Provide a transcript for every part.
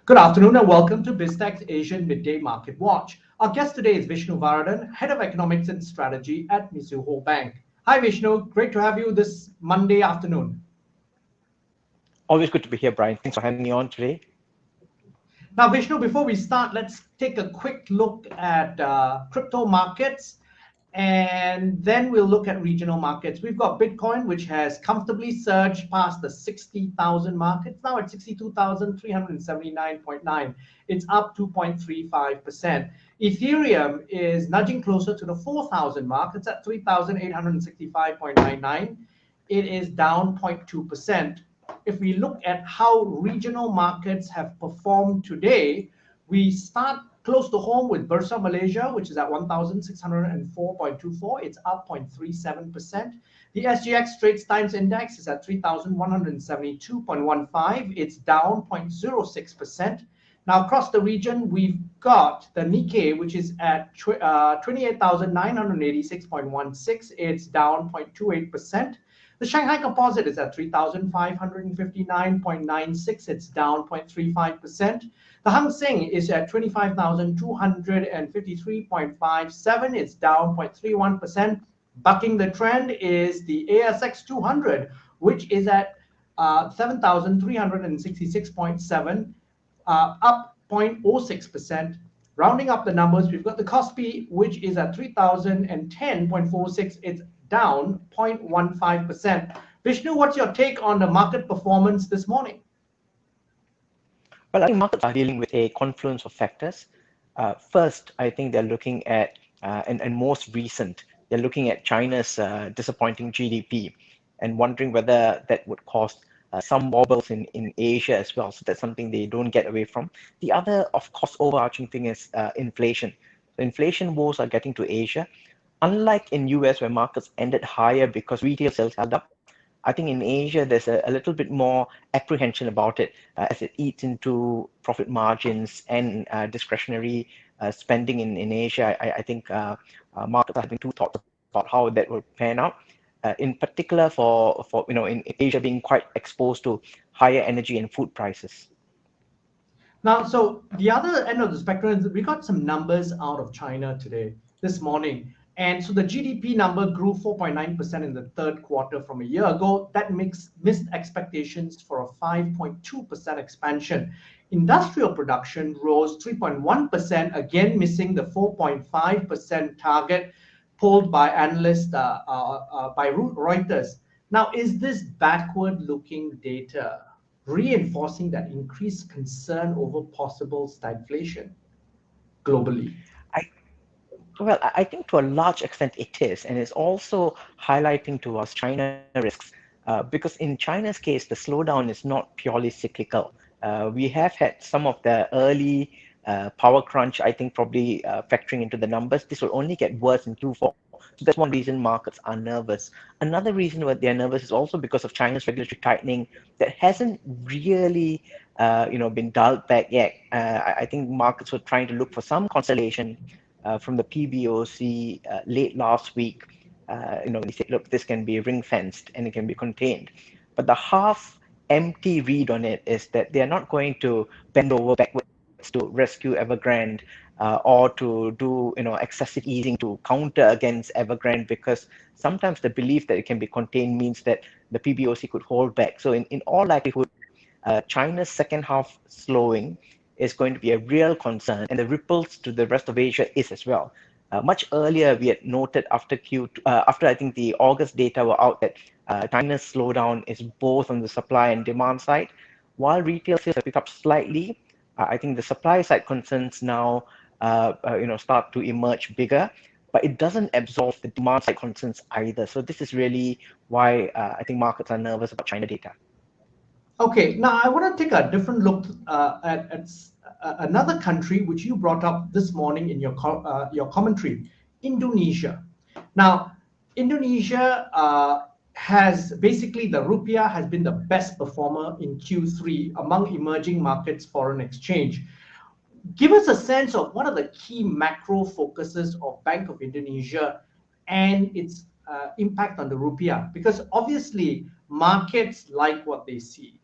Good afternoon and welcome to Biztech Asian Midday Marketwatch. Our guest today is Vishnu, Head of Economics and Strategy at Mizuho Bank. Hi Vishnu, great to have you this Monday afternoon. Always good to be here, Brian. Thanks for having me on today. Now Vishnu, before we start, let's take a quick look at crypto markets and then we'll look at regional markets. We've got Bitcoin, which has comfortably surged past the 60,000 mark. It's now at 62,379.9. It's up 2.35%. Ethereum is nudging closer to the 4,000 mark. It's at 3,865.99. It is down 0.2%. If we look at how regional markets have performed today, we start close to home with Bursa Malaysia, which is at 1,604.24. It's up 0.37%. The SGX Straits Times Index is at 3,172.15. It's down 0.06%. Now, across the region, we've got the Nikkei, which is at 28,986.16. It's down 0.28%. The Shanghai Composite is at 3,559.96. It's down 0.35%. The Hang Seng is at 25,253.57. It's down 0.31%. Bucking the trend is the ASX 200, which is at 7,366.7, up 0.06%. Rounding up the numbers, we've got the Kospi, which is at 3,010.46. It's down 0.15%. Vishnu, what's your take on the market performance this morning? Well, I think markets are dealing with a confluence of factors. First, I think they're looking at, and most recent, they're looking at China's disappointing GDP and wondering whether that would cause some wobbles in Asia as well. So that's something they don't get away from. The other, of course, overarching thing is inflation. The inflation woes are getting to Asia. Unlike in US, where markets ended higher because retail sales held up, I think in Asia, there's a little bit more apprehension about it as it eats into profit margins and discretionary spending in Asia. I think markets are having two thoughts about how that will pan out. In particular, for in Asia being quite exposed to higher energy and food prices. Now, so the other end of the spectrum is we got some numbers out of China today, this morning. And so the GDP number grew 4.9% in the third quarter from a year ago. That missed expectations for a 5.2% expansion. Industrial production rose 3.1%, again missing the 4.5% target polled by analysts by Reuters. Now, is this backward-looking data reinforcing that increased concern over possible stagflation globally? Well, I think to a large extent it is, and it's also highlighting to us China risks, because in China's case, the slowdown is not purely cyclical. We have had some of the early power crunch, I think probably factoring into the numbers. This will only get worse in Q4. So that's one reason markets are nervous. Another reason why they're nervous is also because of China's regulatory tightening that hasn't really been dialed back yet. I think markets were trying to look for some consolation from the PBOC late last week. They said, look, this can be ring fenced and it can be contained. But the half empty read on it is that they are not going to bend over backwards to rescue Evergrande or to do excessive easing to counter against Evergrande, because sometimes the belief that it can be contained means that the PBOC could hold back. So in all likelihood, China's second half slowing is going to be a real concern, and the ripples to the rest of Asia is as well. Much earlier, we had noted after I think the August data were out that China's slowdown is both on the supply and demand side. While retail sales have picked up slightly, I think the supply side concerns now start to emerge bigger, but it doesn't absolve the demand side concerns either. So this is really why I think markets are nervous about China data. Okay, now I want to take a different look at another country which you brought up this morning in your commentary, Indonesia. Now, Indonesia has basically, the rupiah has been the best performer in Q3 among emerging markets foreign exchange. Give us a sense of what are the key macro focuses of Bank of Indonesia and its impact on the rupiah, because obviously markets like what they see.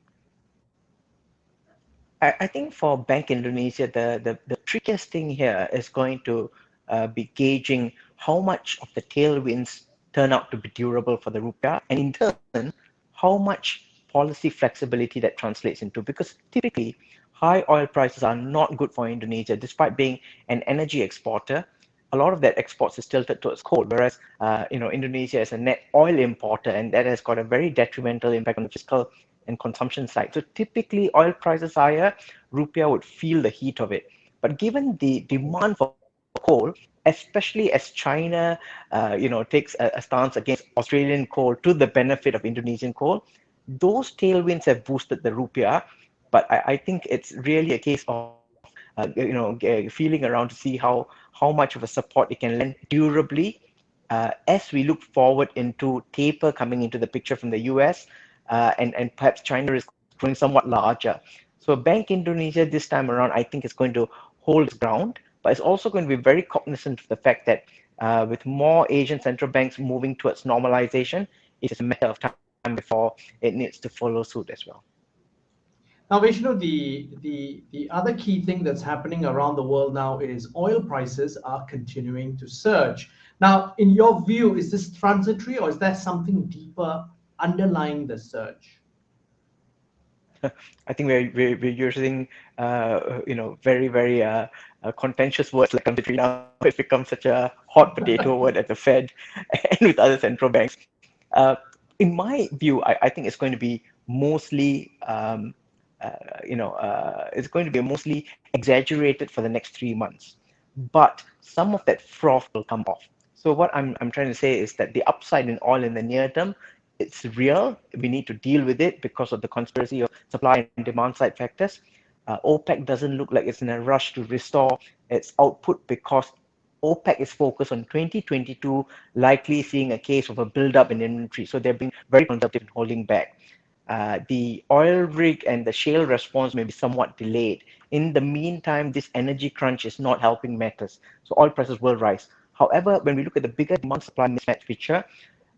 I think for Bank Indonesia, the trickiest thing here is going to be gauging how much of the tailwinds turn out to be durable for the rupiah, and in turn, how much policy flexibility that translates into. Because typically, high oil prices are not good for Indonesia, despite being an energy exporter. A lot of that exports is tilted towards coal, whereas Indonesia is a net oil importer, and that has got a very detrimental impact on the fiscal and consumption side. So typically, oil prices higher, rupiah would feel the heat of it. But given the demand for coal, especially as China, takes a stance against Australian coal to the benefit of Indonesian coal, those tailwinds have boosted the rupiah. But I think it's really a case of feeling around to see how much of a support it can lend durably as we look forward into taper coming into the picture from the US, and perhaps China is growing somewhat larger. So Bank Indonesia this time around, I think, is going to hold its ground, but it's also going to be very cognizant of the fact that with more Asian central banks moving towards normalization, it is a matter of time before it needs to follow suit as well. Now, Vishnu, the other key thing that's happening around the world now is oil prices are continuing to surge. Now, in your view, is this transitory or is there something deeper underlying the surge? I think we're using very contentious words like transitory now. It's become such a hot potato word at the Fed and with other central banks. In my view, I think it's going to be mostly it's going to be mostly exaggerated for the next 3 months, but some of that froth will come off. So what I'm trying to say is that the upside in oil in the near term, it's real. We need to deal with it because of the conspiracy of supply and demand side factors. OPEC doesn't look like it's in a rush to restore its output because OPEC is focused on 2022, likely seeing a case of a build-up in inventory. So they're being very conservative in holding back. The oil rig and the shale response may be somewhat delayed. In the meantime, this energy crunch is not helping matters. So oil prices will rise. However, when we look at the bigger demand supply mismatch picture,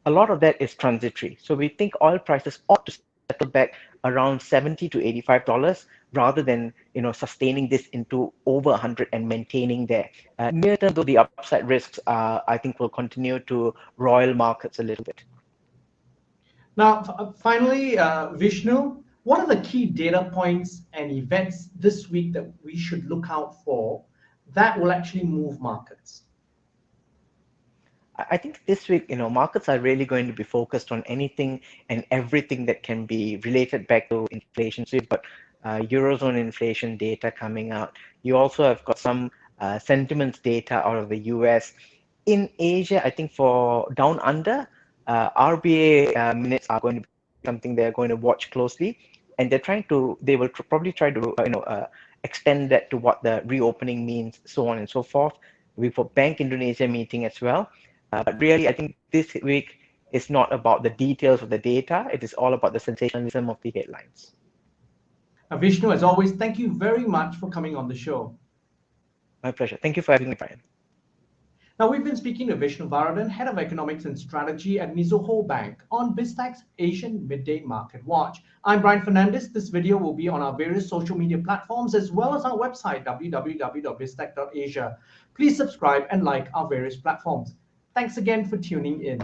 a lot of that is transitory. So we think oil prices ought to settle back around $70 to $85 rather than sustaining this into over 100 and maintaining there. Near term, though, the upside risks I think will continue to roil markets a little bit. Now, finally, Vishnu, what are the key data points and events this week that we should look out for that will actually move markets? I think this week, markets are really going to be focused on anything and everything that can be related back to inflation. So you've got Eurozone inflation data coming out. You also have got some sentiments data out of the US. In Asia, I think for down under, RBA minutes are going to be something they're going to watch closely, and they will probably try to extend that to what the reopening means, so on and so forth. We've got Bank Indonesia meeting as well. But really, I think this week is not about the details of the data. It is all about the sensationalism of the headlines. Vishnu, as always, thank you very much for coming on the show. My pleasure. Thank you for having me, Brian. Now, we've been speaking to Vishnu Varadan, Head of Economics and Strategy at Mizuho Bank on Biztech's Asian Midday Market Watch. I'm Brian Fernandez. This video will be on our various social media platforms as well as our website, www.biztech.asia. Please subscribe and like our various platforms. Thanks again for tuning in.